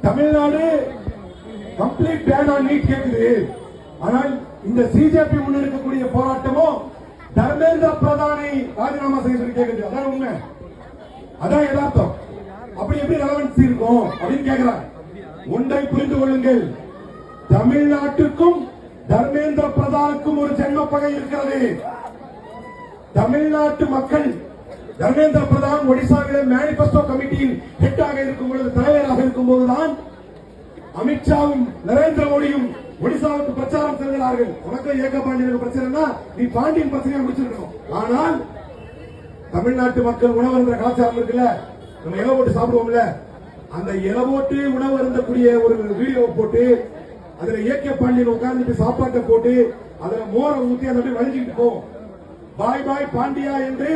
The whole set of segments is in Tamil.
Tamil Nadu complete ban on NEET கேக்குது. ஆனால் இந்த சிஜேபி முன்னெடுக்கக்கூடிய போராட்டமும் தர்மேந்திர பிரதானை ராஜினாமா செய்து கேக்குது. அதான் உண்மை, அதான் யதார்த்தம். அப்படி எப்படி ரெலவன்ஸ் இருக்கும் அப்படின்னு கேட்கிறாங்க. ஒன்றை புரிந்து கொள்ளுங்கள், தமிழ்நாட்டுக்கும் தர்மேந்திர பிரதானுக்கும் ஒரு ஜென்ம பகை இருக்கிறது. தமிழ்நாட்டு மக்கள் தர்மேந்திர பிரதான் ஒடிசாவிலே மேனிபெஸ்டோ கமிட்டியின் ஹெட்டாக இருக்கும் பொழுது, தலைவராக இருக்கும் போதுதான் அமித்ஷாவும் நரேந்திர மோடியும் ஒடிசாவுக்கு பிரச்சாரம் செய்கிறார்கள். உனக்கு ஏக பாண்டியனுக்கு பிரச்சனைனா நீ பாண்டியன் பிரச்சனையை முடிச்சிருக்கணும். ஆனால் தமிழ்நாட்டு மக்கள் உணவு இருந்த கலாச்சாரம் இருக்குல்ல, நம்ம இலை போட்டு சாப்பிடுவோம்ல, அந்த இலை போட்டு உணவு இருந்தக்கூடிய ஒரு வீடியோ போட்டு அதுல ஏகே பாண்டியன் உட்கார்ந்து சாப்பாட்டை போட்டு அதுல மோரை ஊத்தி அதை வழிஞ்சிட்டு போவோம். பாய் பாய் பாண்டியா என்று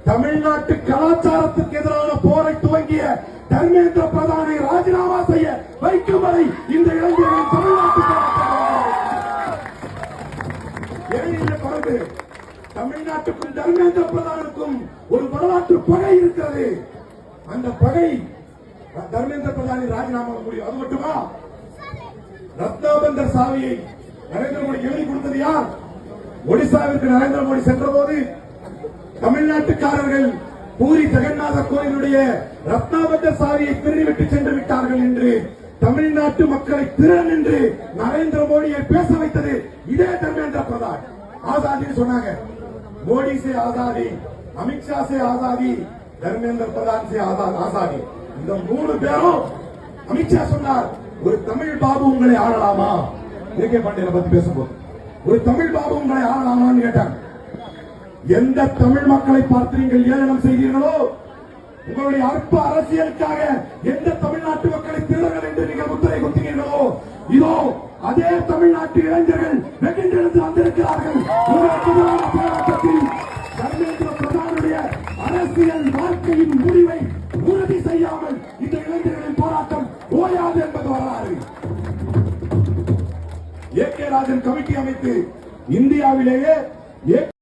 தமிழ்நாட்டு கலாச்சாரத்துக்கு எதிரான போரை துவங்கிய தர்மேந்திர பிரதானை ராஜினாமா செய்ய வைக்கும் வரை இந்த இளைஞர்கள் தமிழ்நாட்டு பரவு. தமிழ்நாட்டுக்கும் தர்மேந்திர பிரதானுக்கும் ஒரு வரலாற்று பகை இருக்கிறது. அந்த பகை தர்மேந்திர பிரதானை ராஜினாமா முடியும். அது மட்டுமா, ரத்னாபந்தர் சாவியை நரேந்திர மோடி எழுதி கொடுத்தது யார்? ஒடிசாவிற்கு நரேந்திர மோடி சென்ற போது தமிழ்நாட்டுக்காரர்கள் பூரி ஜெகநாதர் கோயிலுடைய ரத்னாபந்தர் சாவியை திருடிவிட்டு சென்று விட்டார்கள் என்று தமிழ்நாட்டு மக்களை திறன் என்று நரேந்திர மோடியை பேச வைத்தது இதே தர்மேந்திர பிரதான். ஆசாதி சொன்னாங்க, மோடி சே ஆசாதி, அமித்ஷா சே ஆசாதி, தர்மேந்திர பிரதான் சே ஆசாதி. இந்த மூணு பேரும் அமித்ஷா சொன்னார், ஒரு தமிழ் பாபு உங்களை ஆளலாமா? ஏகே பாண்டியனை பத்தி பேசும்போது ஒரு தமிழ் பாபு உங்களை ஆளலாமான்னு கேட்டாங்க. எந்த தமிழ் மக்களை பார்த்து நீங்கள் ஏளனம் செய்தீர்களோ, உங்களுடைய அற்ப அரசியலுக்காக எந்த தமிழ்நாட்டு மக்களை திருடர்கள் என்று நீங்கள் முத்திரை குத்தினீர்களோ, இதோ அதே தமிழ்நாட்டு இளைஞர்கள் வெகுண்டெழுந்து வந்திருக்கிறார்கள். போராட்டத்தில் தர்மேந்திர பிரதானுடைய அரசியல் வாழ்க்கையின் முடிவை உறுதி செய்யாமல் இந்த இளைஞர்களின் போராட்டம் ஓயாது என்பது வரலாறு. ஏகே ராஜன் கமிட்டி அமைத்து இந்தியாவிலேயே